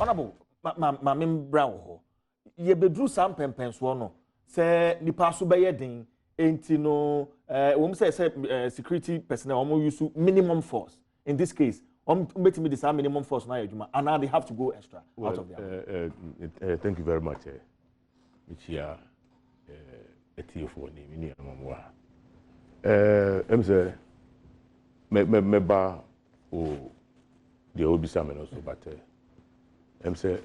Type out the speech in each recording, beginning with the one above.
honorable ma membra wo ye bedru sam pempenso no se nipa so be yedin enti no wo say security personnel wo use minimum force in this case bet me this minimum force na adwuma and now they have to go extra out of their thank you very much Michia eti for ni ni amwa say me ba o the obisa me no so but say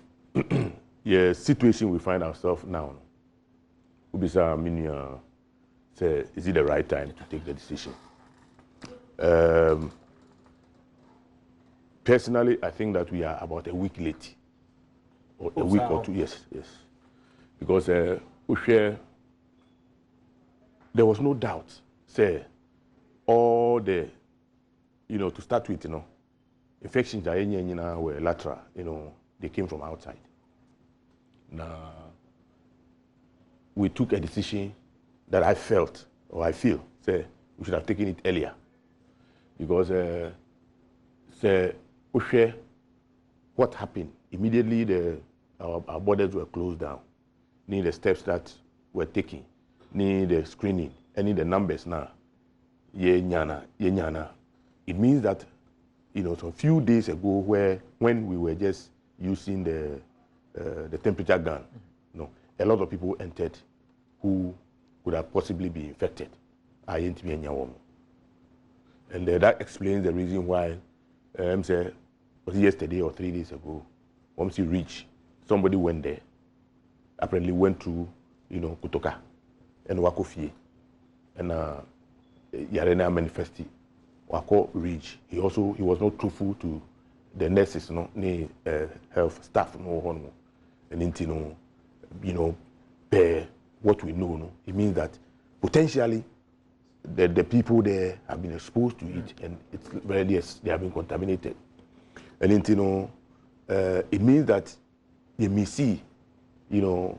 yeah situation we find ourselves now obisa minia say is it the right time to take the decision. Personally, I think that we are about a week late, or a week or two. Yes, because there was no doubt. Say all the, to start with, infections that were lateral. They came from outside. Now we took a decision that I felt or I feel say we should have taken it earlier, because say. What happened immediately? Our borders were closed down. Need the steps that were taken, need the screening, and need the numbers now. Ye nyana. It means that some few days ago, when we were just using the temperature gun, a lot of people entered who could have possibly been infected. And that explains the reason why. Say, was it yesterday or 3 days ago? Once you reach, somebody went there. Apparently went to, Kutoka and Wakofie, and Yarena manifesti. Wako reach. He was not truthful to the nurses, ni health staff, and what we know. It means that potentially. The people there have been exposed to it, and it's very yes, they have been contaminated. And it means that they may see, an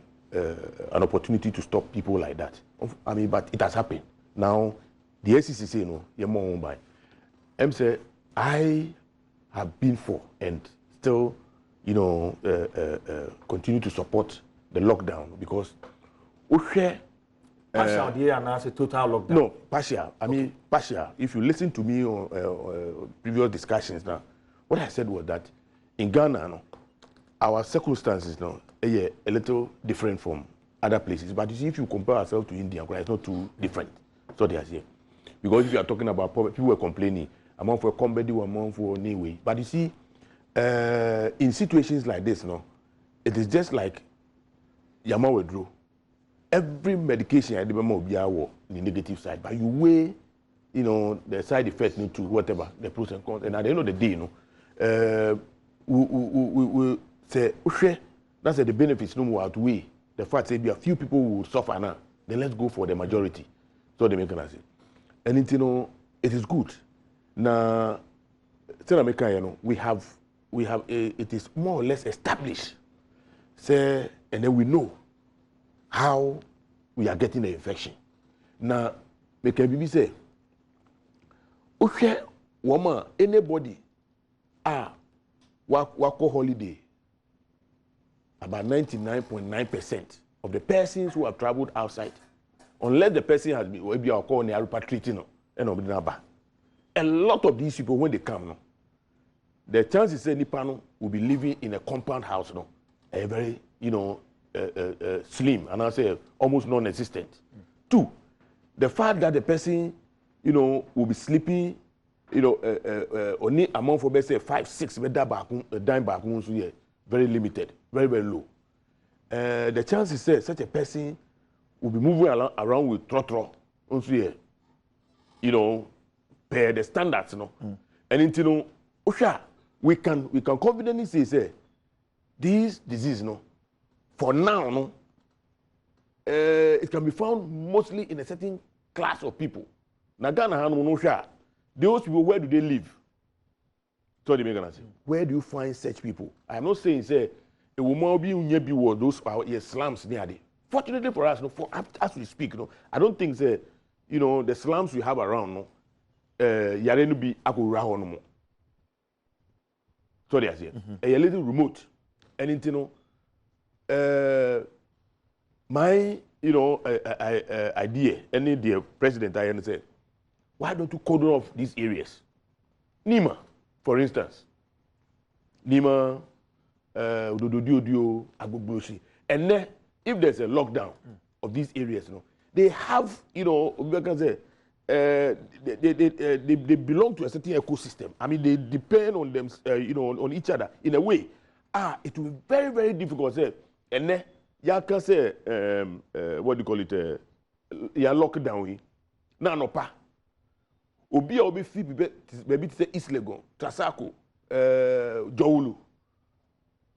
opportunity to stop people like that. I mean, but it has happened. Now, the SEC say you're more owned by. Say I have been for and still, continue to support the lockdown because partial here and a total lockdown. No, partial. I mean, partial. If you listen to me on previous discussions now, what I said was that in Ghana, our circumstances now are a little different from other places. But you see, if you compare ourselves to India, it's not too different. So they are here. Because if you are talking about poverty, people were complaining, among for comedy, among for anyway. But you see, in situations like this, it is just like Yama withdrew. Every medication I remember be in the negative side, but you weigh, the side effects to whatever the pros and cons, and at the end of the day, we say, that's the benefits no more outweigh the fact that a few people will suffer now. Then let's go for the majority. So they make an say, and it is good. Now, we have it is more or less established. Say, and then we know. How we are getting the infection. Now, make a say, okay, woman, anybody, wako holiday, about 99.9% of the persons who have traveled outside, unless the person has been, maybe I'll call repatriating, a lot of these people, when they come, the chances say Nipano will be living in a compound house, a very, slim, and I say almost non-existent. Two, the fact that the person, will be sleeping, only among for say 5, 6 dime back, very limited, very, very low. The chances say such a person will be moving around with trotro, also per the standards, and we can confidently say this disease, for now, it can be found mostly in a certain class of people. Now, Ghana, those people, where do they live? So they make an answer. Where do you find such people? I am not saying, say, a woman be those slums near there. Fortunately for us, as we speak, I don't think, say, the slums we have around, Yarenu be Akura no more. So they are saying, a little remote. And my idea, any the president I say, why don't you cordon off these areas? Nima, for instance. Nima, Ododio, Agbogbosi. And then if there's a lockdown of these areas, they have, we can say, they belong to a certain ecosystem. I mean, they depend on them, on each other in a way. It will be very, very difficult. Say, and then you can say, what do you call it? You lockdown. No, no, pa. Obi fi maybe to say East Legon, Trasako, Jowulu.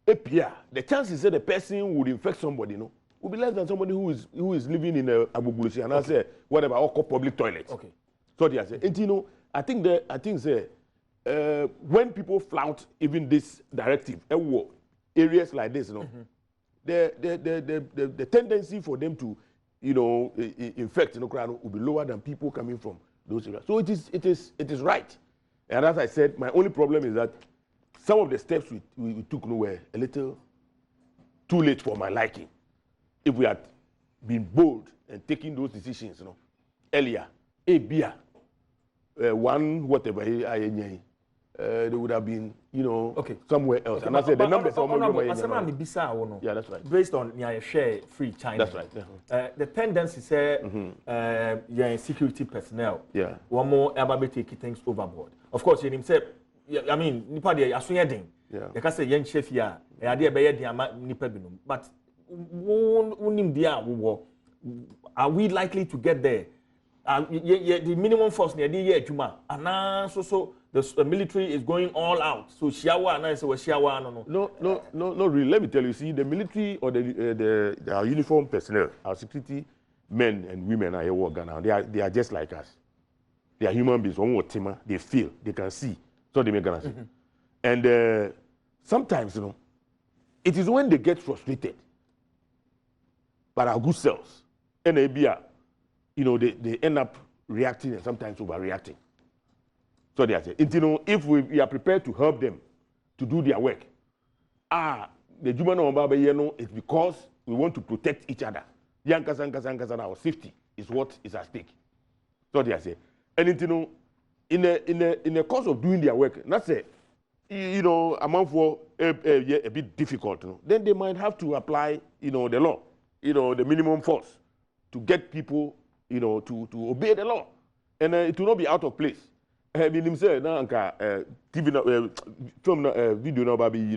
Epia, the chances that the person would infect somebody, will be less than somebody who is living in a Agbogbosi and I say whatever or call public toilets. Okay. So they say, and I think say when people flout even this directive, areas like this, the tendency for them to infect will be lower than people coming from those areas. So it is right. And as I said, my only problem is that some of the steps we took were a little too late for my liking. If we had been bold and taking those decisions, earlier, one whatever, they would have been, somewhere else. And I said the numbers are yeah, that's right. Based on share free China. That's right. The tendency say, security personnel, one more about taking things overboard. Of course, you say, I mean, nipa de asonya den. You can say yen chef ya, e ade be ye den nipa binum. But unim dia wo, are we likely to get there? The minimum force near the year juma. And so the military is going all out. So shiawa and I say shiawa no really. Let me tell you, see, the military or our uniform personnel, our security men and women are here working now. They are just like us. They are human beings. One more team, they feel, they can see. So they make an answer. And sometimes, it is when they get frustrated by our good selves, and they end up reacting and sometimes overreacting. So they are saying, if we are prepared to help them to do their work, the Juma no it's because we want to protect each other. Our safety is what is at stake. So they are saying, and in the course of doing their work, not say, amount for a bit difficult, then they might have to apply, the law, the minimum force to get people, to obey the law. And it will not be out of place. I mean, himself, TV, film, video, now, baby,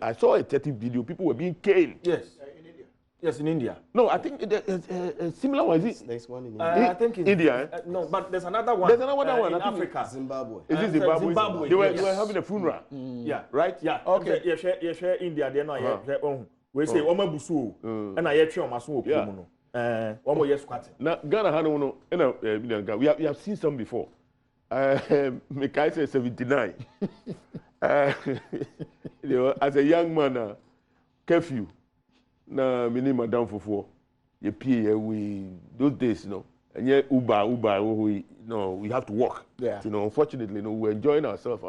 I saw a 30 video, people were being caned. Yes. In India. Yes, in India. No, I think a similar one. Is it? Next one in India. I think in India. No, but there's another one. There's another one in Africa. Zimbabwe. Is it Zimbabwe? Zimbabwe. They were having a funeral. Yeah. Right? Yeah. Okay. You share India. They know. We say Oma Busu. And I hear on Masu. Yeah. One more year squatting. Now Ghana, we have seen some before. Mekai said 79. As a young man, curfew. Na mini madam for you pay we those days, and yeah, Uber, we have to walk. Yeah. Unfortunately, we're enjoying ourselves.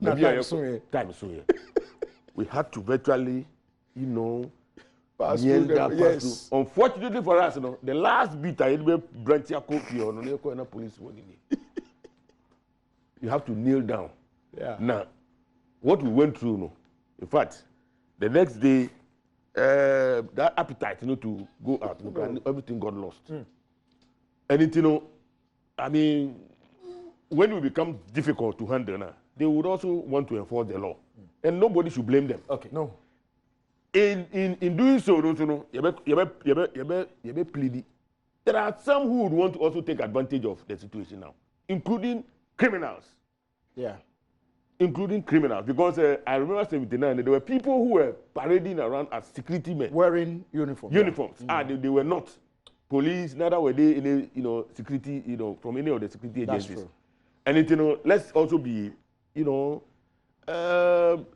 Time so we had to virtually, pass through them, yes. Unfortunately for us, the last bit I did branch a copy on the police. You have to kneel down. Yeah. Now, what we went through, in fact, the next day, that appetite, to go out, everything got lost. And I mean, when it becomes difficult to handle now, they would also want to enforce the law, and nobody should blame them. Okay. No. In doing so, you plead. There are some who would want to also take advantage of the situation now, including criminals. Yeah. Including criminals, because I remember 79, there were people who were parading around as security men. Wearing uniforms. They were not police, neither were they any, security, from any of the security agencies. That's true. And let's also be,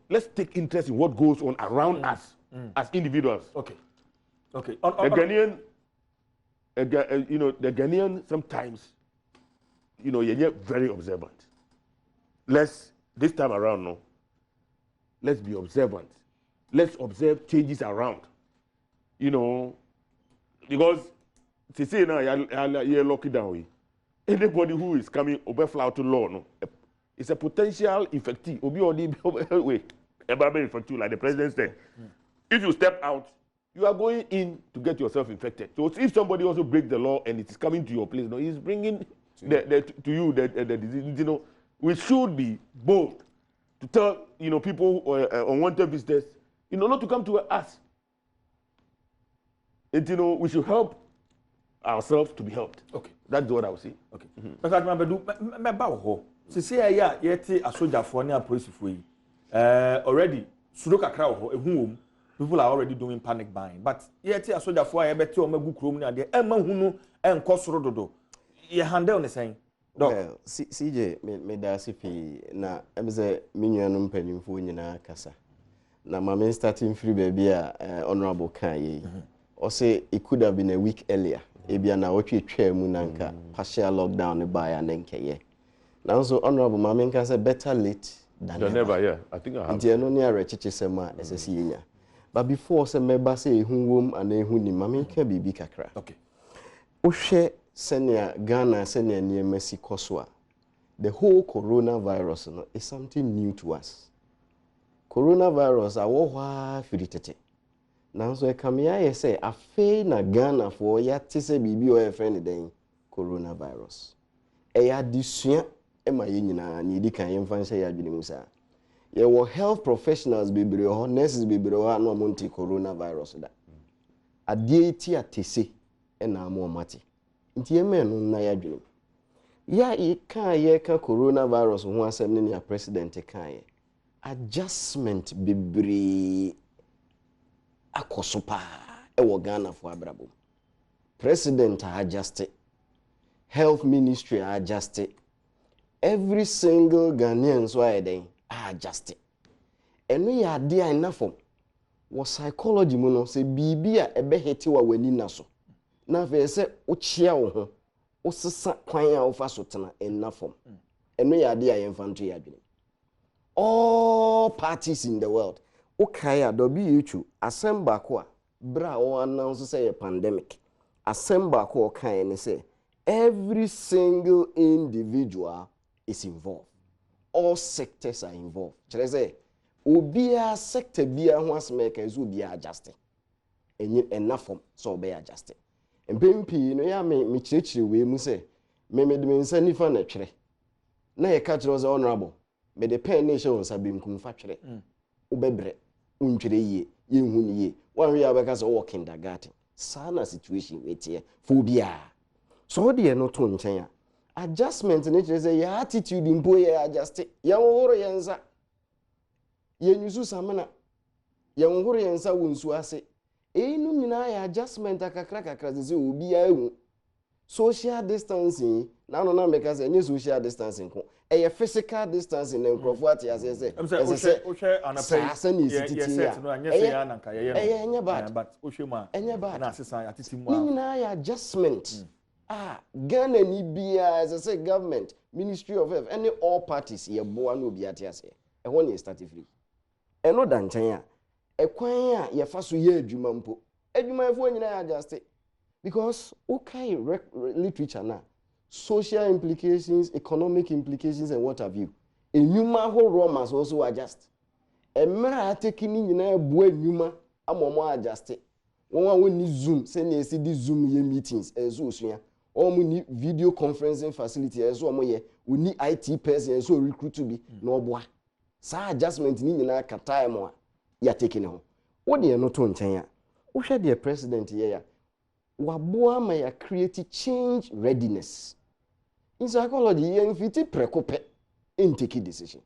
let's take interest in what goes on around us as individuals. Okay. Okay. The Ghanaian sometimes, you're very observant. This time around, let's be observant let's observe changes around. You know, because they say now you're locking down. Anybody who is coming over flower to law, no, it's a potential infectee. Obi wait, infectee like the president said. If you step out, you are going in to get yourself infected. So if somebody also breaks the law and it is coming to your place, no, he's bringing to you the disease. You know, we should be bold to tell people unwanted visitors, not to come to us. And we should help ourselves to be helped. Okay, that's what I would say. Okay. But I remember ho. See ya yeti asoja for na police for yi. Already sudoka kra ho ehun people are already doing panic buying. But yeti asoja for ya beti o magu krom na de e ma hunu enko soro dodo. Ye handle ne sen. Well, CJ me da sifi na emze minwanu mpanimfo nyina kasa. Na mama starting free baby honorable kan ye. Or say it could have been a week earlier. Ebia na Nnawotwe Yi mu nanka partial lockdown by and nkeye. Now so honorable mama can say better late than never. Yeah, I think I have. Nti eno ne arechiche sema esesi yenya. But before say meba say ehun wom and ehun ni mama can bibi kakra. Okay. Ohwe senia Ghana senia niema si koswa. The whole coronavirus is something new to us. Coronavirus awohwa firitete. Now so kamia say afe na Ghana for ya tese bibi o friend den coronavirus. Eya disua ema ye nyina ni di kan yemfa nse ya dwene musa. Ye wo health professionals bebre ho, nurses bebre ho na monti coronavirus da. Adie ti atese na amo mate. Nti emenu na ya dwene. Ya ye ka coronavirus ho asem ne ya president kan ye. Adjustment bebre akosopa ewo Ghana for abrabo. President adjusted, health ministry adjusted, every single Ghanaian so adjusted. And we are there enough was psychology muno say bibia ebe heti wa wani naso. Na fe se ochia wo ho osesa kwan a ofa so tena enough. And we are there infantry adwene. All parties in the world Okaya WHO assemble ko bra o announce say a pandemic. Assemble ko kan say every single individual is involved. All sectors are involved. Chere say obia sector bia ho asmeka ezu bia adjust. Enye enough so be adjust. Empempi no ya me chirechire we mu say me de nsa nifa na twere. Na ye ka kire say honorable me de pen nation sabim kumfa twere. Ubebre unchire ye yenhuni ye wan we abeka so wo kindergarten sana situation wetie phobia so de no to nchen a adjustment ne kire say your attitude impo ye adjust ye wohoro yensa ye nyusu samana ye wohoro yensa wonsu ase enu nyina ya adjustment akakra ze obi ahu social distancing na no na meka say any social distancing ko a physical distancing and crofat as I say. Adjustment. Ghana ni bia as I say government, Ministry of Health, any all parties ye boa no bi atiase. E ho ne start free. E no dan chan ya. E kwan a ye fa so ye adwuma mpo. Adwuma efo nyina ya adjust because okay literature na social implications, economic implications, and what have you. A human whole Romans also adjust. A mera taking in a boy numa, a mama adjusted. One we need Zoom, send a CD Zoom ye meetings, as well. Or we need video conferencing facility, as well. We need IT person, and so recruit to be no boy. Sa adjustment in a kataya more. Ya taking home. What do you not on China? Who should the president here? Waboa may create change readiness. In psychology, you fiti precope in taking decision.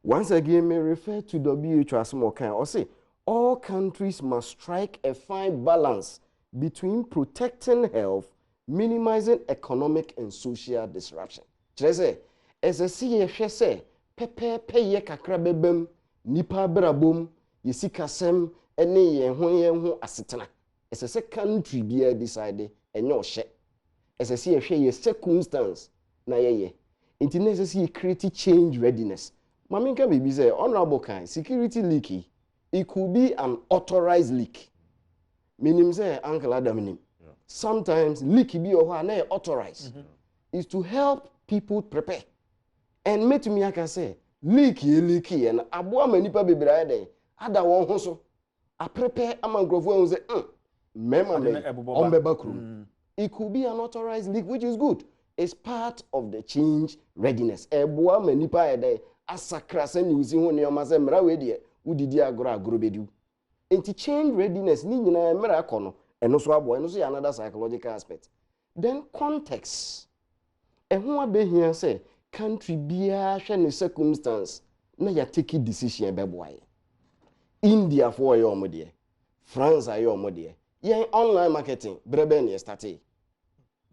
Once again, may refer to WHO as more kind or say all countries must strike a fine balance between protecting health, minimizing economic and social disruption. Chese, as a CFS say, pepe ye kakra bebem, nipa brabum, yesikasem, ene ye ho asetena. As a country be decided and your share. As I see a circumstance na ye. It necessary create change readiness. Maminka bibi say honorable kind security leaky It could be an authorized leak. Meaning say Uncle Adam. Sometimes leak be authorized. Is to help people prepare. And me to me I can say leaky and aboa manipa bebraya dey ada won ho so a prepare amangrofo won say mema me ombeba krum. It could be an authorized leak, which is good. It's part of the change readiness. Eboa manipa dey asakra se nyusi ho ne o ma se mra we de udidi agoro bedu. Enti change readiness ni nyina mra akono eno so abo eno so another psychological aspect. Then context. Ehun abehia say country biya hwe ne circumstance na ya take decision beboaye. India for your omode, France ayo omode. Yen online marketing brebe ne start.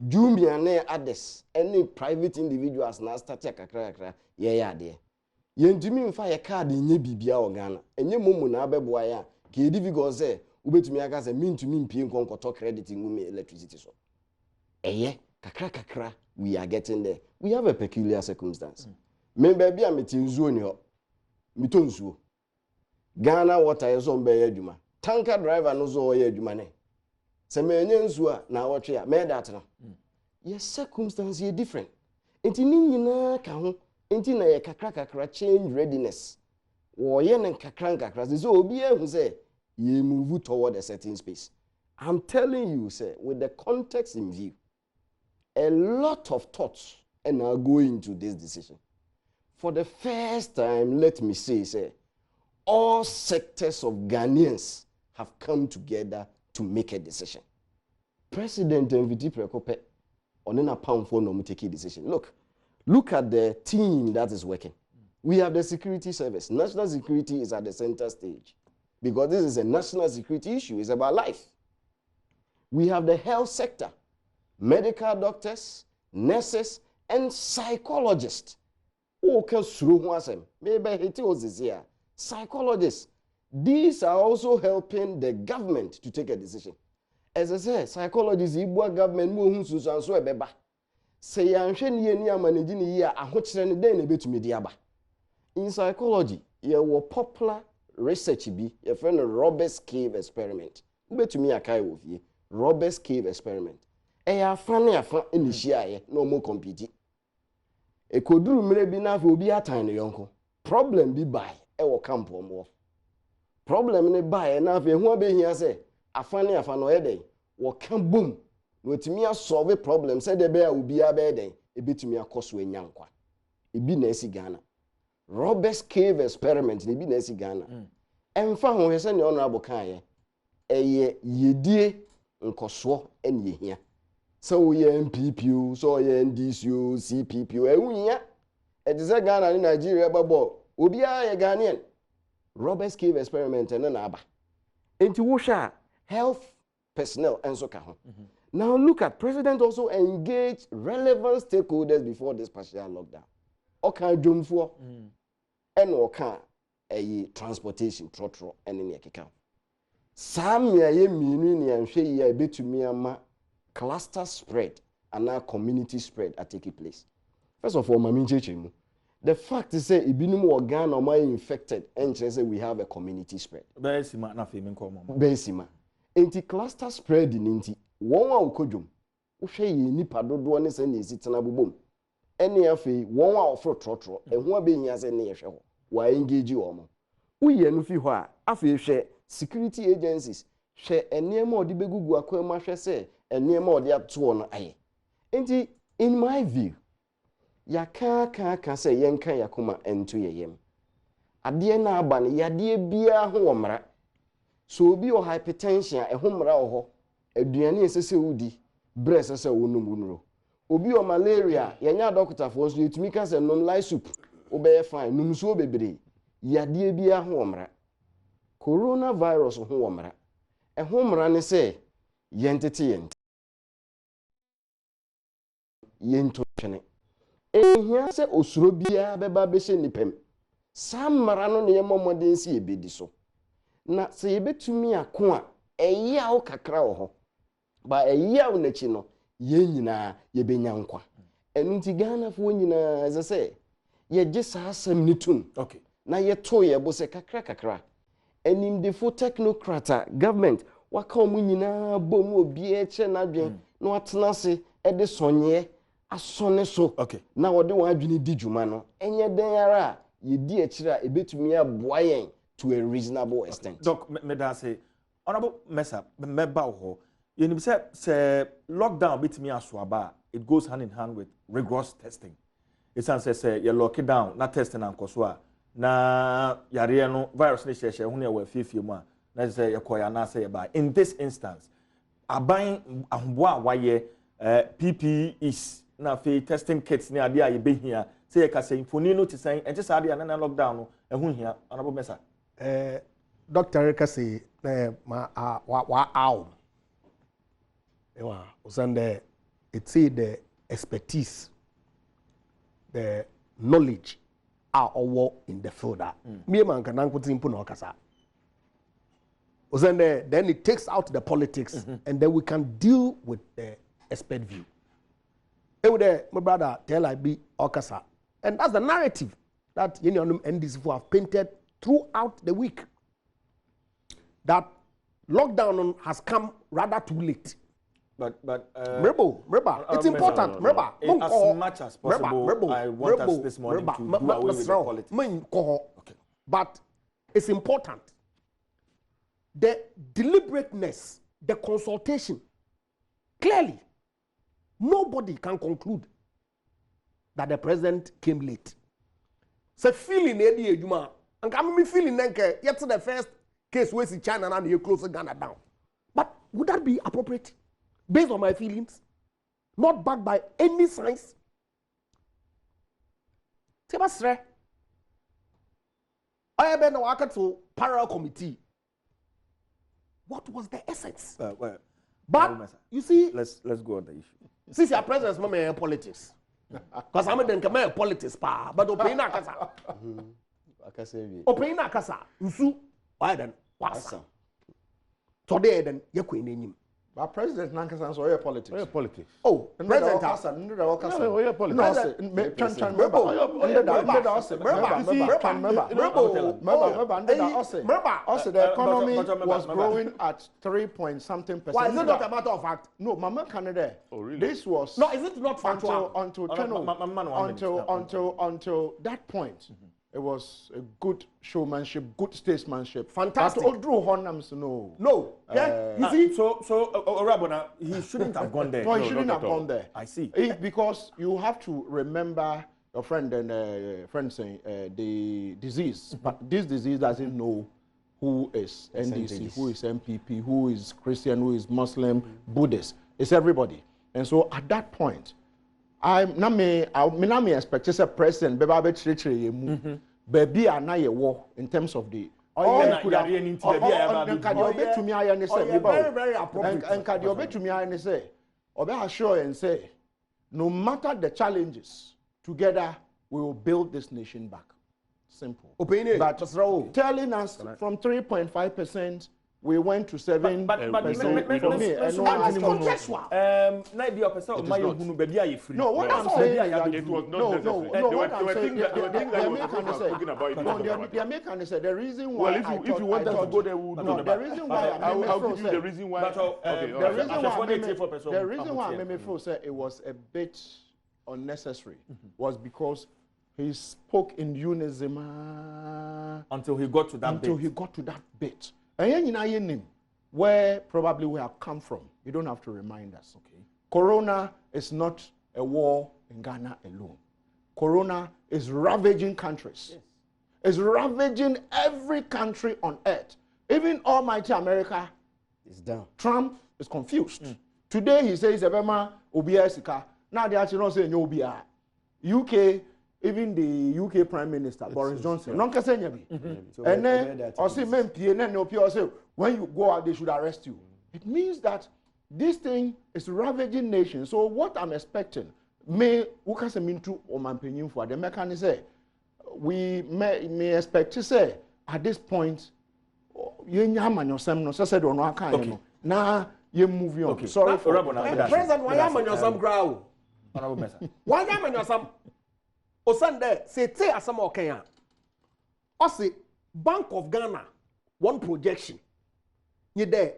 Jumia ne others any private individuals na start kakra ye ya de. Yen tumi mfa ye card nye bibia o Ghana. Enye momu na beboaye a ke difficult say ubetumi aka say mintumi mpie nkonkoto credit ngume electricity so. Eye kakra we are getting there. We have a peculiar circumstance. Me baby am tinzuo ni ho. Mitonzuo. Ghana water is on be adwuma. Tanker driver no so ye adwuma ne. Se me enye nzuo na wotwe a me that no. Yes, circumstance is different. Enti ni nyina ka ho. Enti na ye kakra change readiness. Wo ye ne kakra. So obi ehun say ye move toward a certain space. I'm telling you say with the context in view, a lot of thoughts are now going into this decision. For the first time, let me say, all sectors of Ghanaians have come together to make a decision. President MVT Prekope, on a pound for no take a decision. Look at the team that is working. We have the security service. National security is at the center stage because this is a national security issue. It's about life. We have the health sector. Medical doctors, nurses, and psychologists. Psychologists. These are also helping the government to take a decision. As I say, psychologists, Igbo government, in psychology, you were popular research your friend Robert's Cave experiment. Robert's Cave experiment. Afa initiate no more compete. E koduru mre bi na obi atan ne yonko. Problem bi bai e wo camp mo. Problem ne bai na afa hu abehia se afa no eden wo kan boom. No timi solve problem se de be a obi abeden e betumi akoso enyankwa. E bi na esi Ghana. Robert's Cave experiment ne bi na esi Ghana. Emfa ho se ne honorable kan ye. Eye yedie nkoso ene yehia. So ye MPPU, so ye NDCU, CPPU, ewunya. It is a Ghana in Nigeria babo. Obia ye Ghanaian. Robert's Cave experiment and aba. Into Wusha, health personnel and so ka. Now look at President also engaged relevant stakeholders before this partial lockdown. Oka jomfo and oka a transportation trotro and in yakika. Sam ya ye minu ni anhwe ya betumi ama cluster spread and now community spread are taking place. First of all, the fact is that ibinum organ or infected and say we have a community spread. Besima na femi nkomo. Besima. Enti cluster spread in enti won wa okodwom. Wo hwe ye nipa dodo ne se na esitena bobom. Ene afi won wa ofro trotro ehu abehia se ne ye hwe ho. Wa engage wo mo. Uye no fi ho a afi hwe security agencies hwe enema odi begugu akwama hwe se enema odi ato no aye. Enti in my view ya ka say yenka yakoma ento yeyem. Ade na aba ne yade bia ho womra. So obi o hypertension e homra ho. Aduane esese wudi, breast esese wonum. Obi o malaria, yenya doctor for so yetumi ka say nom light soup. Obeye fine, num so bebre. Yade bia ho womra. Coronavirus ho womra. E homra ne say yentete yento twene. Ehia se osuro bia beba behye nipem. Samara no ne yemomode nsi ebedi so. Na se yebetumi ako a eya wo kakra wo ho. Ba eya wo nachi no ye nyina yebenya nkwa. Enu nti Ghana fo nyina ze ye gye sa asem ni tum. Okay. Na ye to ye bo se kakra. enimdefo technocrat government waka omu nyina bom obi eche na dwen na watena se e de sonye asone so na wode wan adwene di dwuma no enye den ara ye di ekira ebetumi aboa yen to a reasonable extent. Doc, me da say honorable Mesa member ho you know say lockdown betimi aso aba it goes hand in hand with rigorous testing. It's say you lock it down na testing and koso na yare no virus ne sheshe hu ne wa fiefie mu a na say yakoya na say ba in this instance aban ahomboa waye PPEs na fe testing kits ne ade a ye behia say ka say infoni no ti san enti sa ade na lockdown no ehu hia honorable Mesa Dr. Rika say ma wa ow ewa usande it's the expertise the knowledge are all in the field that me man can put in put okasa usande then it takes out the politics and then we can deal with the expert view my brother tell I be okasa and that's the narrative that NDC have painted throughout the week. That lockdown has come rather too late. But remember, it's important. Remember, as much as possible, I want us this morning to do away with the politics. Okay. But it's important. The deliberateness, the consultation, clearly, nobody can conclude that the president came late. So feeling Eddie Ejuma, and come me feeling that yet the first case was in China and you close Ghana down. But would that be appropriate? Based on my feelings, not backed by any science. Sebasre, I have been working to parallel committee. What was the essence? But you see, let's go on the issue. Since your presence, mama, in politics. Because I'm in the politics, pa. But opina kasa. Opina kasa. Usu. Why then? Wasa. Today then, you queen him. But President Nankasa so politics. Oh, politics. Oh, President Hassan, Oh, politics. The economy was growing at 3-point-something%. Why is it not a matter of fact? No, Mama Canada. Oh, really? This was No, is it not factual? Until that point. It was a good showmanship, good statesmanship. Fantastic. But Odru Honams, no. No. Yeah. You see? So Rabona, he shouldn't have gone there. No, he shouldn't have gone there. I see. Because you have to remember your friend and friend saying the disease, but this disease doesn't know who is NDC, who is MPP, who is Christian, who is Muslim, Buddhist. It's everybody. And so at that point, I expect just a president, baby, and I war in terms of the. Very, very appropriate. And Kadiobe to me, I say, Obe assure and say, no matter the challenges, together we will build this nation back. Simple. Opinion. But telling us from 3.5%. We went to 7%. But for me, it's contextual. No, what I'm saying is that it was not necessary. what I'm saying the American said the reason why. Well, if you want us to go there, we'll do the reason why I'll give you the reason why. The reason why Memefo said it was a bit unnecessary was because he spoke in unison until he got to that bit. And where probably we have come from. You don't have to remind us. Okay. Corona is not a war in Ghana alone. Corona is ravaging countries. Yes. It's ravaging every country on earth. Even almighty America is down. Trump is confused. Today he says, Obiasika. Now they actually don't say Obia. UK, even the UK Prime Minister, Boris Johnson, and then, when you go out, they should arrest you. It means that this thing is ravaging nations. So what I'm expecting, we may expect to say, at this point, you now you're moving on. Sorry for President, why am I some growl? Why am I some? Osande, say, asamo Kenya. Ose, Bank of Ghana one projection. You there,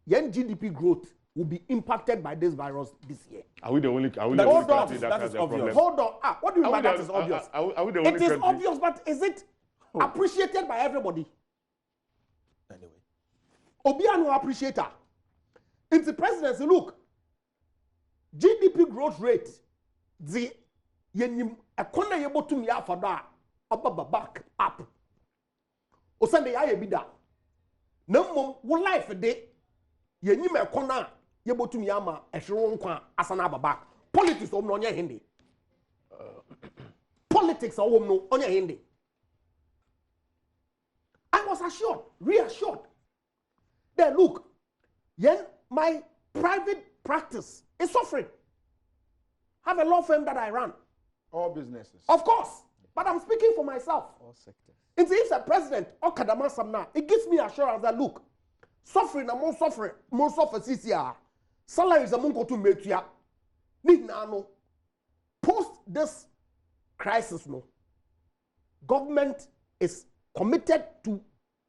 young GDP growth will be impacted by this virus this year. Are we the only? Are we That the only is country obvious. that That has is a obvious. problem? Hold on. What do you Are we mean that the- is obvious? Are we the only It is country? obvious, but is it appreciated by everybody? Anyway. Obiano appreciator. In the presidency, look, GDP growth rate, the yenim ekona yebo to me afada ababa back up. O send the aye bida. No mom wo life de yenim ekona yebo to me ama ehwe nkwa asana ababa. Politics o no onye hindi. Politics o no onye hindi. I was assured, reassured. Then look, my private practice is suffering. Have a law firm that I run. All businesses. Of course. But I'm speaking for myself. All sectors. It's if the president or Kadama Samna, it gives me assurance that look, suffering and more suffering, more suffer CCR. Salaries are more to make you. No. Post this crisis, no. Government is committed to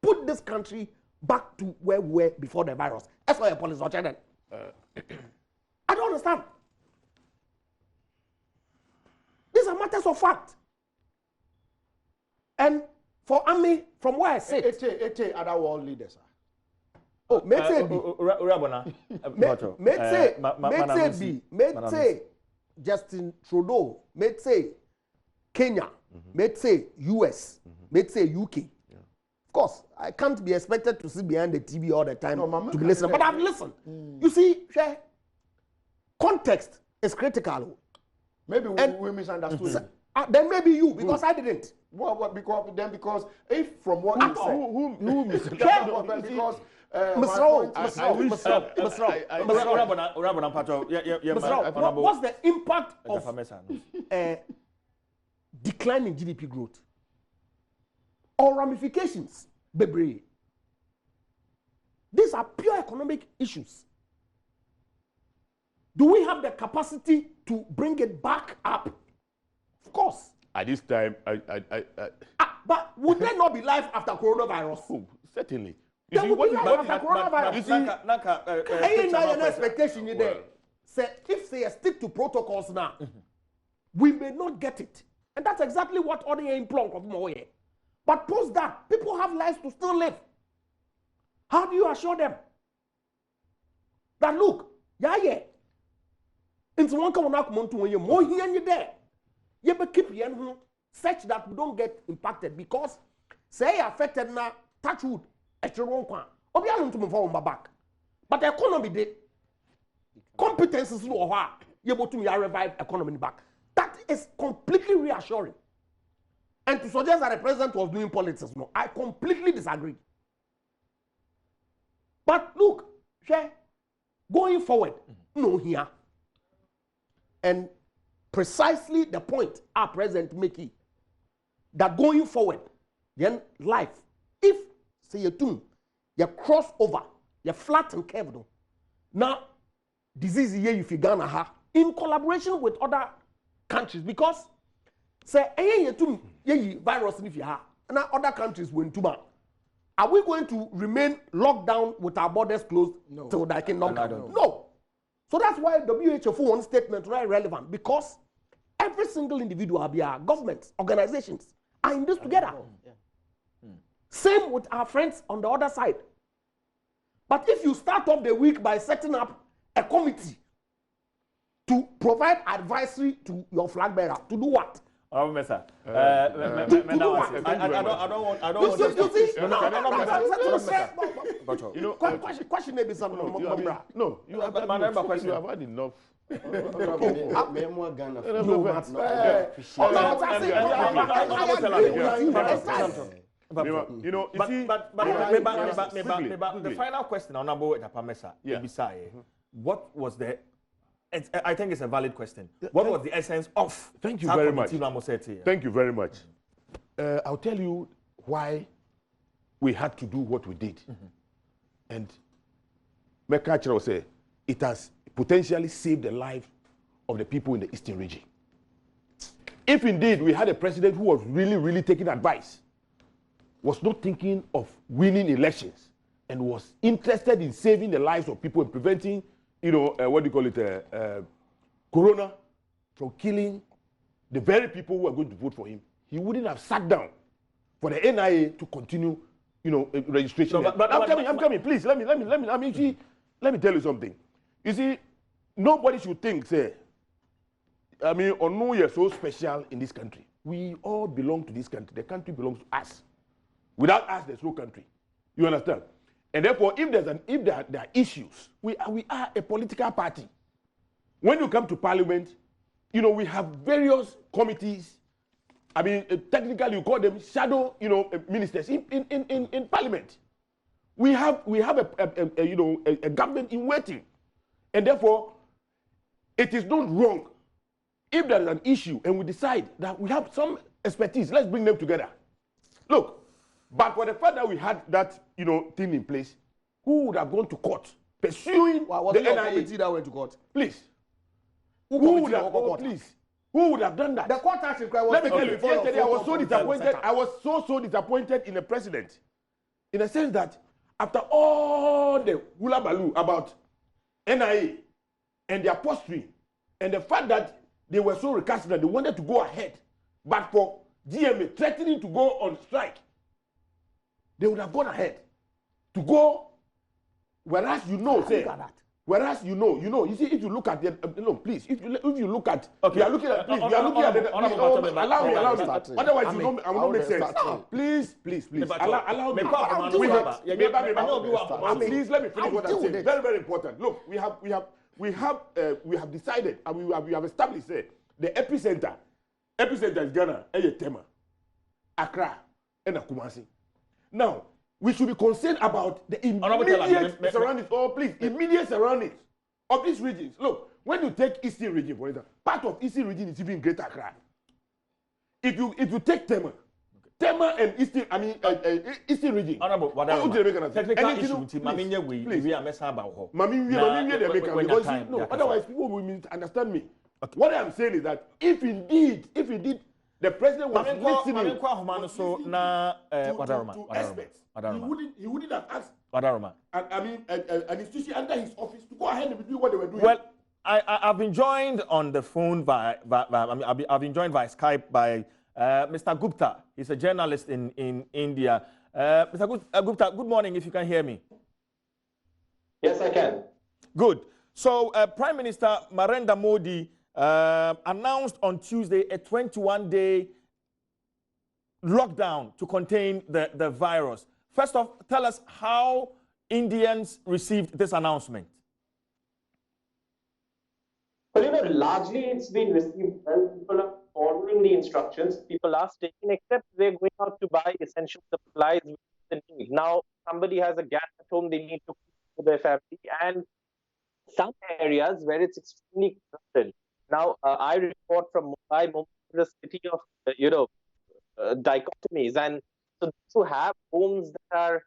put this country back to where we were before the virus. That's why your police are challenged. I don't understand. These are matters of fact. And for Army, from where I sit, It's other world leaders. oh, mete Urabona. mete Justin Trudeau, mete Kenya, mete US, mete UK. Of course, I can't be expected to sit behind the TV all the time to be listening, but I've listened. You see, context is critical. Maybe we misunderstood. Then maybe you, because I didn't. Well, because if from what you said, Who misunderstood? because what's the impact of decline in GDP growth or ramifications? Bebre. These are pure economic issues. Do we have the capacity to bring it back up? Of course. At this time, But would there not be life after coronavirus? oh, certainly. There see, would what be is- life what- after coronavirus. Ain't an expectation you there. Say if they stick to protocols now, we may not get it, and that's exactly what other implong of Moye. But post that, people have lives to still live. How do you assure them that look, into one come on to when you more here and you there, you be keep yen such that we don't get impacted because say affected now touch wood at your own quan. Obian to move forward back, but the economy did. Competences no ha you able to revive economy back. That is completely reassuring. And to suggest that the president was doing politics, no, I completely disagree. But look, going forward, no here. And precisely the point our president making that going forward, then life, if say you cross over, you flatten curve, now disease here if you gonna have in collaboration with other countries because say virus if you have now other countries went to ban. Are we going to remain locked down with our borders closed till that kingdom come? No. So that's why WHO for one statement very relevant because every single individual, governments, organizations are in this together. Same with our friends on the other side. But if you start off the week by setting up a committee to provide advisory to your flag bearer, to do what? I don't want. Question maybe some. No, you have had enough. You know, you see, the final question on Nabo Etapamesa, what was the? I think it's a valid question. What was the essence of? Thank you very much. Thank Thank you very much. I'll tell you why we had to do what we did. And Mekachi will say it has potentially saved the life of the people in the Eastern region. If indeed we had a president who was really taking advice, was not thinking of winning elections and was interested in saving the lives of people and preventing, what do you call it, corona from killing the very people who are going to vote for him, he wouldn't have sat down for the NIA to continue, registration. No, but I'm coming. Please, let me tell you something. You see, nobody should think, say, Onu is so special in this country. We all belong to this country. The country belongs to us. Without us, there's no country. You understand? And therefore, if there are issues, we are a political party. When you come to parliament, we have various committees. Technically, you call them shadow, ministers in parliament. We have a government in waiting, and therefore, it is not wrong if there is an issue and we decide that we have some expertise. Let's bring them together. Look, but for the fact that we had that thing in place, who would have gone to court pursuing the NIA committee that went to court? Please. Who Who would have done that? The court action was. Let me tell you, yesterday I was so disappointed. I was so disappointed in the president, in the sense that after all the hula baloo about NIA and their posturing and the fact that they were so recalcitrant, they wanted to go ahead, but for GMA threatening to go on strike, they would have gone ahead to go. Whereas Whereas you see, if you look at the please, if you look at, okay. We are looking at, please, we are looking at the, allow me. Otherwise, I will not make sense. Please, allow me. Please let me finish what I'm saying. Very, very important. Look, we have decided, and we have established the epicenter. Epicenter is Ghana, Tema, Accra, and Kumasi. Now, we should be concerned about the immediate surroundings, immediate surroundings of these regions. Look, when you take Eastern region, for example, part of Eastern region is even Greater Accra. If you take Tema and Eastern, Eastern region. Technical issue, we are messing about. Otherwise people will misunderstand me. Okay. What I am saying is that if indeed the president was listening to experts, he wouldn't have asked an institution under his office to go ahead and do what they were doing. Well, I've been joined on the phone I've been joined by Skype by Mr. Gupta. He's a journalist in India. Mr. Gupta, good morning, if you can hear me. Yes, I can. Good. So, Prime Minister Narendra Modi announced on Tuesday a 21-day lockdown to contain the virus. First off, tell us how Indians received this announcement. Well, largely it's been received well. People are following the instructions. People are staying, except they're going out to buy essential supplies which they need. Now, somebody has a gas at home, they need to cook for their family, and some areas where it's extremely crowded. Now, I report from Mumbai. Mumbai is a city of, dichotomies, and so those who have homes that are,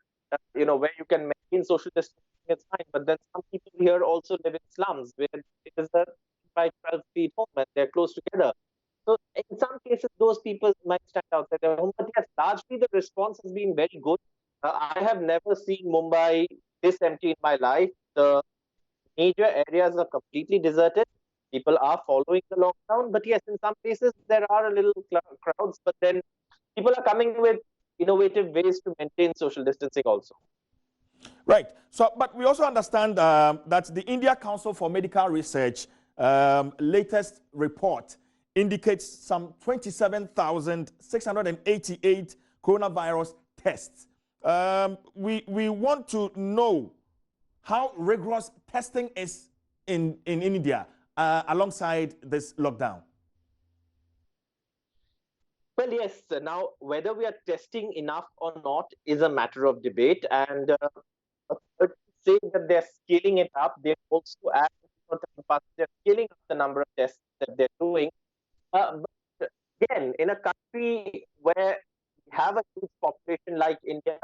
where you can maintain social distancing, it's fine. But then some people here also live in slums where it is a 12 feet home and they're close together. So in some cases, those people might stand outside their home. But yes, largely the response has been very good. I have never seen Mumbai this empty in my life. The major areas are completely deserted. People are following the lockdown. But yes, in some places, there are a little crowds. But then people are coming with innovative ways to maintain social distancing also. Right. So, but we also understand that the India Council for Medical Research latest report indicates some 27,688 coronavirus tests. We want to know how rigorous testing is in India alongside this lockdown. Well, yes. Now, whether we are testing enough or not is a matter of debate. And say that they're scaling it up. They also add, they're scaling up the number of tests that they're doing. But again, in a country where we have a huge population like India,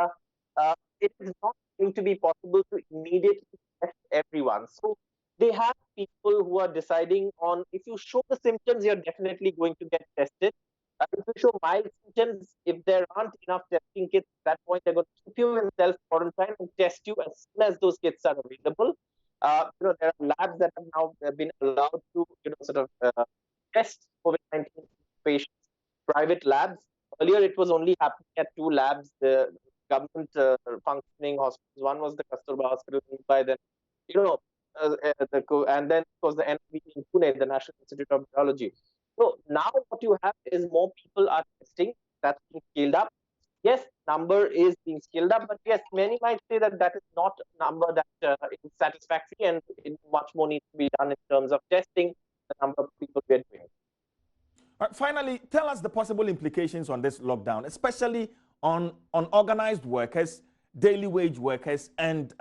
it is not going to be possible to immediately test everyone. So they have people who are deciding on, if you show the symptoms, you're definitely going to get tested. If you show mild symptoms, if there aren't enough testing kits at that point, they're going to keep you in self-quarantine and test you as soon as those kits are available. There are labs that have now been allowed to, sort of test COVID-19 patients, private labs. Earlier, it was only happening at 2 labs, the government functioning hospitals. One was the Kasturba Hospital in Mumbai, then, and then of course the NIV in Pune, the National Institute of Virology. So now what you have is more people are testing. That's being scaled up. Yes, number is being scaled up, but yes, many might say that that is not a number that is satisfactory, and much more needs to be done in terms of testing the number of people we are doing. Finally, tell us the possible implications on this lockdown, especially on organized workers, daily wage workers, and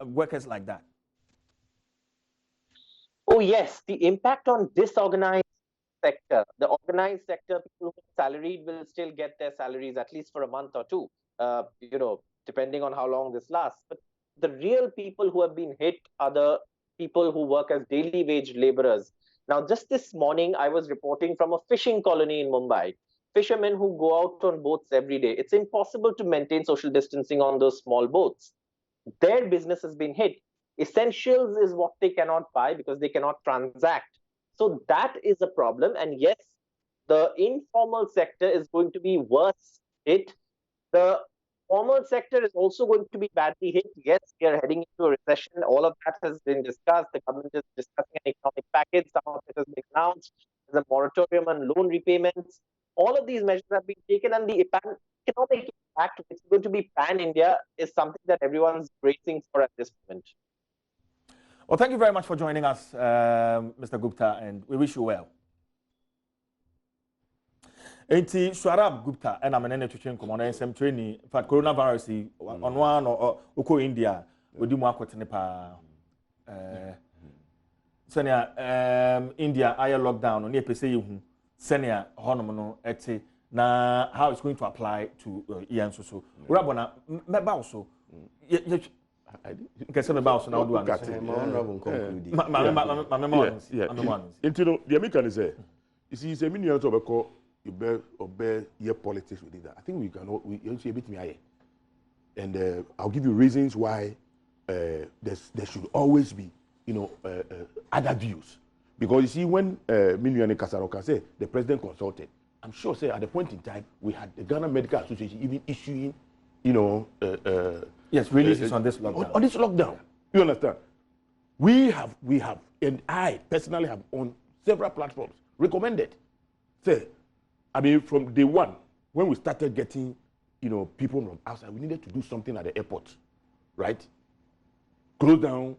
workers like that. Oh yes, the impact on disorganized sector. The organized sector, people who are salaried will still get their salaries at least for a month or two, depending on how long this lasts. But the real people who have been hit are the people who work as daily wage laborers. Now, just this morning, I was reporting from a fishing colony in Mumbai. Fishermen who go out on boats every day. It's impossible to maintain social distancing on those small boats. Their business has been hit. Essentials is what they cannot buy because they cannot transact. So that is a problem. And yes, the informal sector is going to be worse hit. The formal sector is also going to be badly hit. Yes, we are heading into a recession. All of that has been discussed. The government is discussing an economic package. Some of it has been announced. There's a moratorium on loan repayments. All of these measures have been taken, and the economic impact, which is going to be pan-India, is something that everyone's bracing for at this moment. Well, thank you very much for joining us, Mr. Gupta, and we wish you well. Enti Swarab Gupta, and I'm an NHN commander, some training for coronavirus on one or Uko India, we do more Nipa. Senia India, I lockdown on the PCU, Senia Honomono, eti, na how it's going to apply to Ian Susu. Rabona, maybe also. Into the American is you see, it's a minion of a call, your politics within that. I think we can see a bit me. And I'll give you reasons why there should always be, other views. Because you see, when Minion Kasaroka say the president consulted, I'm sure say at the point in time we had the Ghana Medical Association even issuing, yes, releases on this lockdown. On this lockdown, you understand? We have, and I personally have on several platforms recommended. Say, I mean, from day one, when we started getting, people from outside, we needed to do something at the airport, right? Close down,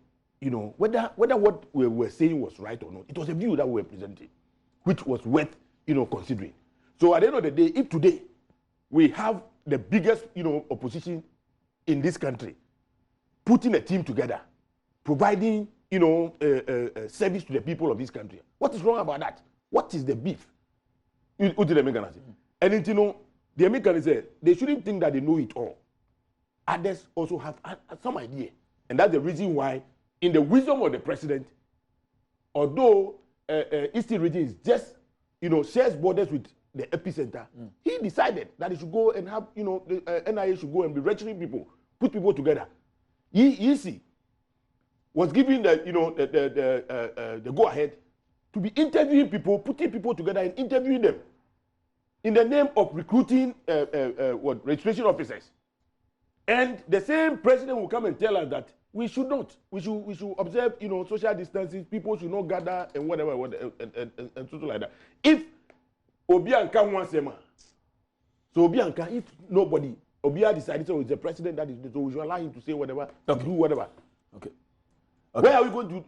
whether what we were saying was right or not. It was a view that we were presenting, which was worth, considering. So at the end of the day, if today we have the biggest, opposition in this country, putting a team together, providing, service to the people of this country. What is wrong about that? What is the beef? What did the Americans say? And the Americans say they shouldn't think that they know it all. Others also have some idea. And that's the reason why, in the wisdom of the president, although Eastern region is just, shares borders with the epicenter, he decided that he should go and have, the NIA should go and be registering people, put people together. He was giving the go ahead to be interviewing people, putting people together and interviewing them in the name of recruiting registration officers. And the same president will come and tell us that we should not. We should observe, social distancing. People should not gather and whatever and something like that. If Obianka wants a man, so Obianka, if nobody, Obia decided so it's the president that is, so we should allow him to say whatever, to do whatever. Okay. Where are we going to?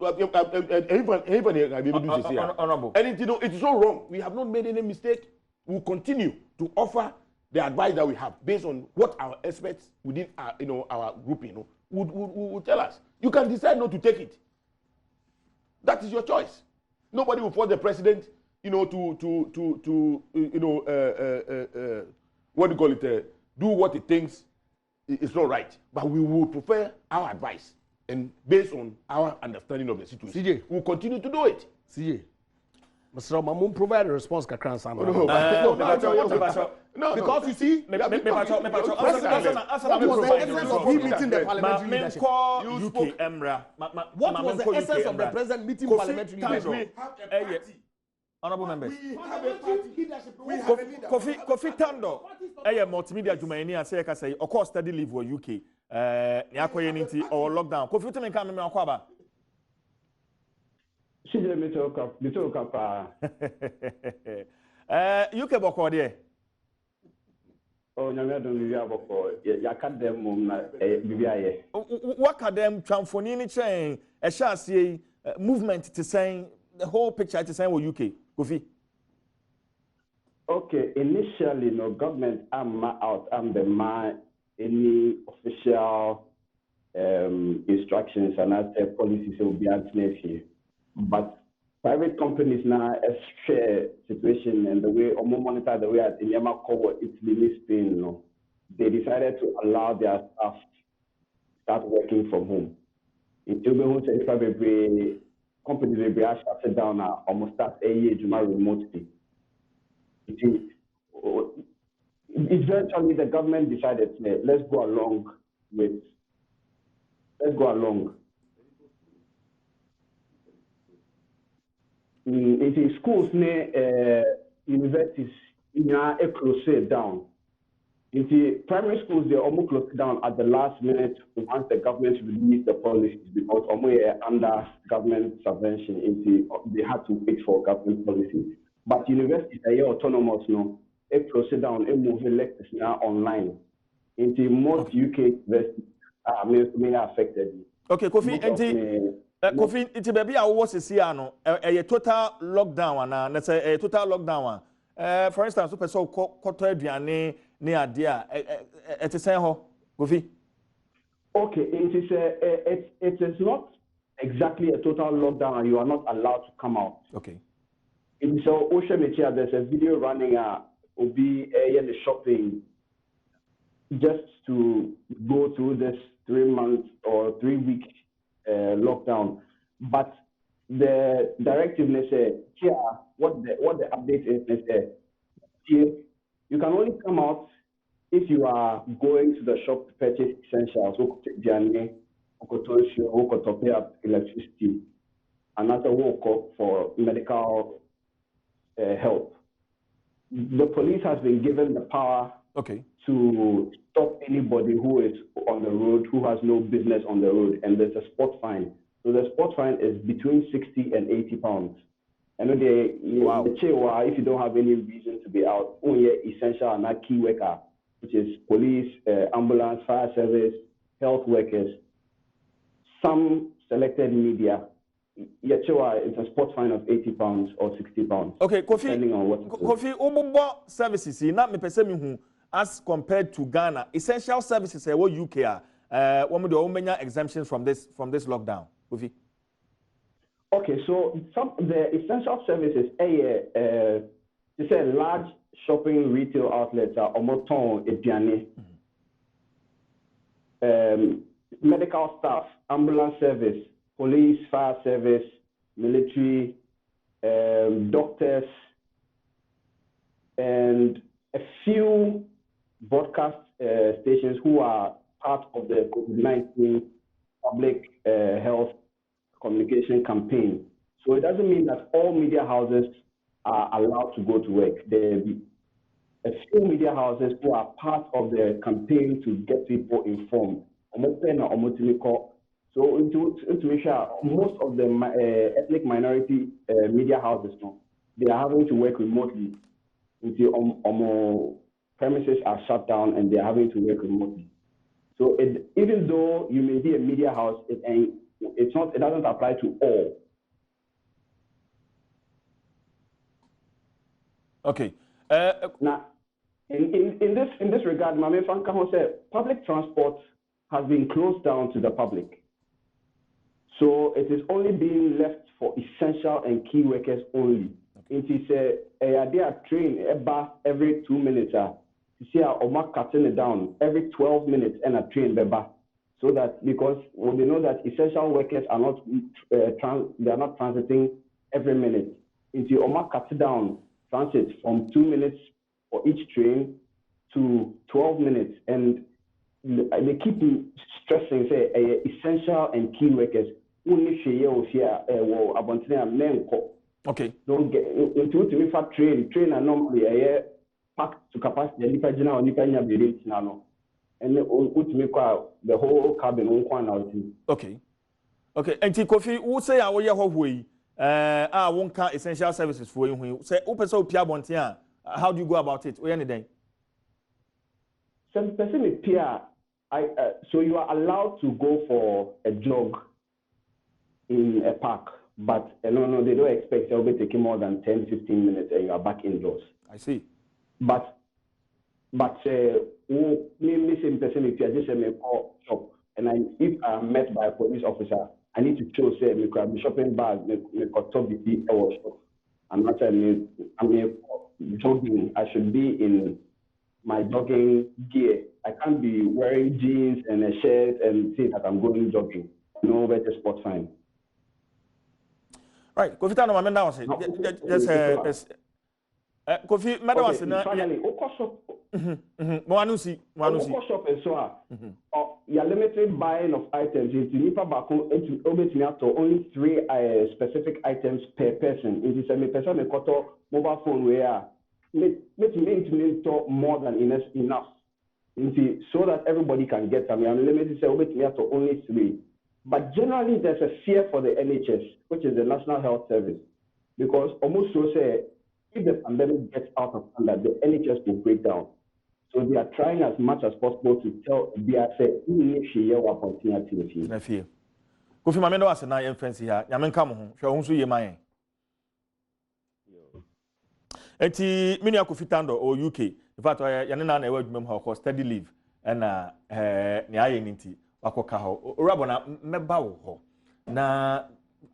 Honorable. And it is so wrong. We have not made any mistake. We'll continue to offer the advice that we have based on what our experts within our group, would tell us. You can decide not to take it. That is your choice. Nobody will force the president, what do you call it? Do what he thinks is not right. But we will prefer our advice. And based on our understanding of the situation, CJ, we'll continue to do it. CJ, Mr. Mamun provide a response kakran sama. No, because you see, What was the essence of him meeting the parliamentary leadership? What was the essence of the president meeting parliamentary leadership? Honorable members. We have a party leadership. We have a leader. Kofi Tando. Multimedia Jumaini and say say of course study leave for UK. Ni akoye nti or lockdown. Kofi tumi kan me akwaba. Sije mitoka pa. UK boko there. Oh, nyame don bibia boko. Ya kadem mum na bibia ye. What kadem tramfoni ni chen e sha asie movement to saying the whole picture to saying UK. Kofi. Okay, initially, no government out the man any official instructions and other policies will be here. But private companies now a share situation and the way or monitor the way at Inyama Kowo, Italy, Spain, no, they decided to allow their staff to start working from home. In Togo, companies will be shut down almost start a year remotely. Eventually, the government decided, let's go along. In schools, universities, closed down. In the primary schools, they almost closed down at the last minute once the government released the policies because under government subvention, they had to wait for government policies. But universities are autonomous now. It closed down and move lectures now online. Into most UK universities may affected. Okay, Kofi, Kofi, it's baby I was no a total lockdown and let's say a total lockdown. For instance, super so quarter aduane ne adea it is ho Kofi. Okay, it is not exactly a total lockdown and you are not allowed to come out. Okay. So Ocean Media, there's a video running will be in the shopping just to go through this 3 months or 3 week lockdown. But the directive here, what the update is, here you can only come out if you are going to the shop to purchase essentials, electricity, another work for medical help. The police has been given the power to stop anybody who is on the road, who has no business on the road, and there's a spot fine. So the spot fine is between 60 and 80 pounds. And if you don't have any reason to be out, only essential and not key worker, which is police, ambulance, fire service, health workers, some selected media, it's a spot fine of 80 pounds or 60 pounds. Okay, Kofi, depending on what Kofi, services, not me person as compared to Ghana, essential services, what UK are, one of the exemptions from this lockdown. Kofi. Okay, so the essential services, it's a large shopping retail outlets are almost medical staff, ambulance service, police, fire service, military, doctors, and a few broadcast stations who are part of the COVID-19 public health communication campaign. So it doesn't mean that all media houses are allowed to go to work. There will be a few media houses who are part of the campaign to get people informed. So to make sure most of the ethnic minority media houses, they are having to work remotely until premises are shut down and they are having to work remotely. So even though you may be a media house, it doesn't apply to all. Okay. Now, in this regard, Mame Fankaho said public transport has been closed down to the public. So it is only being left for essential and key workers only. It is a train every 2 minutes. You see how cutting it down every 12 minutes and a train beba. So that because they know that essential workers are not they are not transiting every minute. If you cut down transit from 2 minutes for each train to 12 minutes, and they keep stressing say essential and key workers only share here okay. Don't get into me for train and normally packed to capacity and and the whole cabin okay. Okay, and Kofi, who say I will way won't count essential services for you. Say open so Pia Bontia. How do you go about it? Or anything? Some person is Pia. So you are allowed to go for a jog in a park, but no, they don't expect you'll be taking more than 10-15 minutes and you are back indoors. I see. But me same person if you just me call shop and if I'm met by a police officer, I need to show say me grab the shopping bag, me got top the shop. I'm not saying I'm jogging. I should be in my jogging gear. I can't be wearing jeans and a shirt and say that I'm going jogging. No better sport fine. Right, Kofi Tano, my man, just Kofi, madam, was na. Finally, shop. Wanusi. Shop and so on. You're limited buying of items. It's only 3 specific items per person. It is a person a mobile phone where make more than enough. So that everybody can get them. I'm limited to only 3. But generally, there's a fear for the NHS, which is the National Health Service, because almost so say if the pandemic gets out of hand, the NHS will break down. So they are trying as much as possible to tell BSA if she will continue to na fear. Kofi Mamendo was na inference here. Yamen come home. Hwe hunso ye man. Enti mini Kofi Tando or UK. In fact, yane na ewa dwumem ha study leave na ne aye nti wakoka ho. Orabo na meba wo ho. Na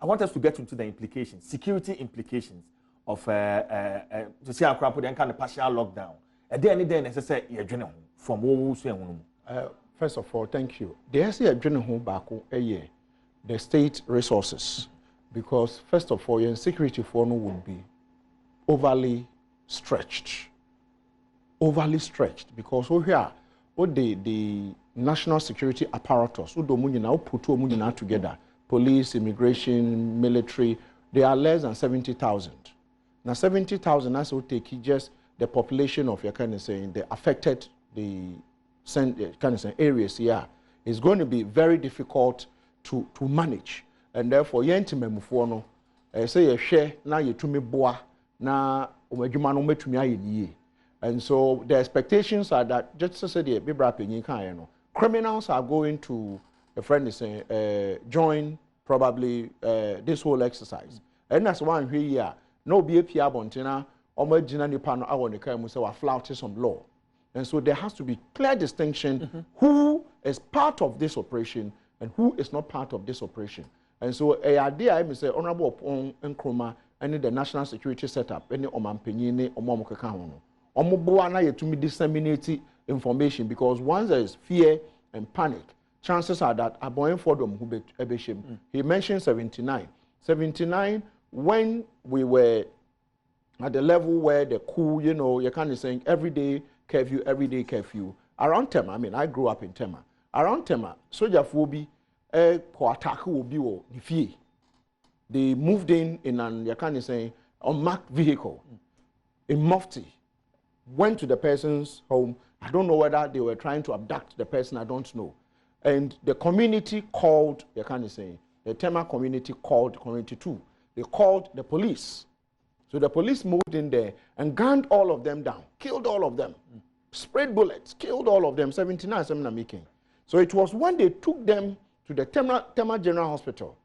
I want us to get into the implications, security implications of to see how crap then kind of partial lockdown. Any day necessary from what first of all, thank you. The the state resources, because first of all, your security for no would be overly stretched, because we here, what the national security apparatus, what do now put two together, police, immigration, military, they are less than 70,000. Now 70,000 that's what take just the population of your kind of saying the affected areas here is going to be very difficult to manage, and therefore no say you share now you to me boa na umejuma no metumi aye. And so the expectations are that just to say the bibra penyin kan no criminals are going to a friend is saying join probably this whole exercise, and that's one here no be apia bontina omagina nipa no awon kan mu say wa flout some law. And so there has to be clear distinction who is part of this operation and who is not part of this operation. And so idea I say honorable upon Nkrumah and the national security setup any omampenyin ne omomokeka ho no omoboa na yetumi disseminate information, because once there is fear and panic, chances are that aboyen fordom who ebeshem. He mentioned 79 when we were at the level where the coup, you know, you can't saying every day curfew. Around Tema, I mean, I grew up in Tema. Around Tema, soldier phobi, attack will be fear. They moved in an, you can't say, unmarked vehicle, in Mufti, went to the person's home. I don't know whether they were trying to abduct the person, I don't know. And the community called, you can't say, the Tema community called Community 2. They called the police. So the police moved in there and gunned all of them down, killed all of them, sprayed bullets, killed all of them, 79 making. So it was when they took them to the Tema General Hospital,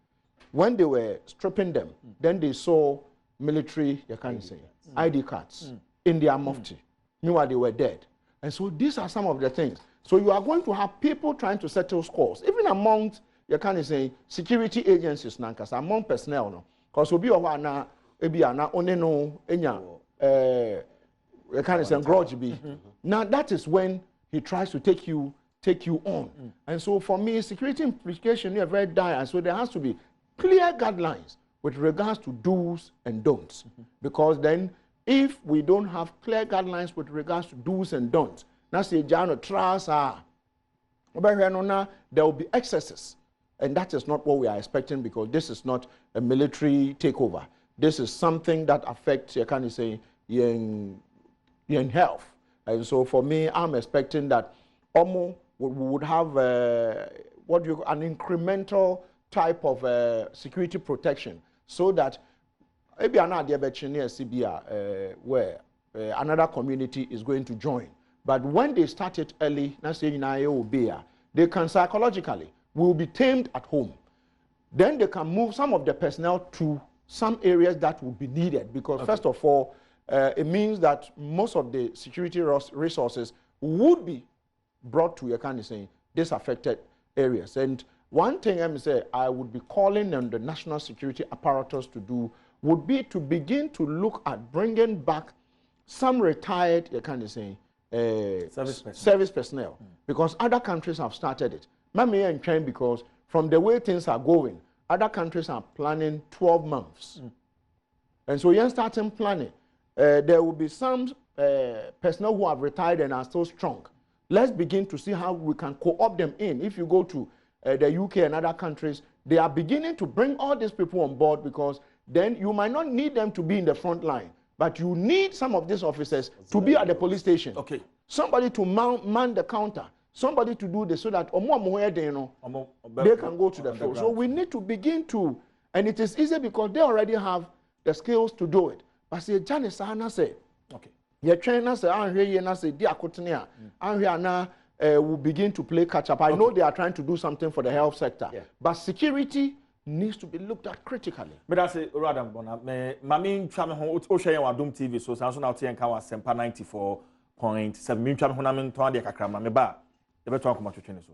when they were stripping them, then they saw military, you can't say, ID cards in their mufti. Meanwhile, they were dead. And so these are some of the things. So you are going to have people trying to settle scores, even amongst, you can't say, security agencies, among personnel, no? Because we'll be over now. Now that is when he tries to take you on. And so for me, security implication is very dire. And so there has to be clear guidelines with regards to do's and don'ts. Because then, if we don't have clear guidelines with regards to do's and don'ts, now say, Jano, trust, there will be excesses. And that is not what we are expecting, because this is not a military takeover. This is something that affects, you can say, in health. And so for me, I'm expecting that we would have an incremental type of security protection, so that maybe another where another community is going to join. But when they start it early, they can psychologically will be tamed at home. Then they can move some of the personnel to some areas that will be needed, because first of all, it means that most of the security resources would be brought to disaffected areas. And one thing I would be calling on the national security apparatus to do would be to begin to look at bringing back some retired service personnel, because other countries have started it. Because from the way things are going, other countries are planning 12 months. And so you're starting planning. There will be some personnel who have retired and are still strong. Let's begin to see how we can co-opt them in. If you go to the UK and other countries, they are beginning to bring all these people on board, because then you might not need them to be in the front line, but you need some of these officers to be at the police station. Okay. Somebody to man the counter, somebody to do this, so that they can go to the field. So we need to begin to, and it is easy because they already have the skills to do it. But say, Janice, say, okay, your trainers will begin to play catch up. I know they are trying to do something for the health sector, but security needs to be looked at critically. But I say, Radam Bona, Mami Chame Hon, Adom TV, so Samson out here and Kawa Sempa 94.7. Min Chame Honamin Twandia Kakrama, me ba. The better come to train so.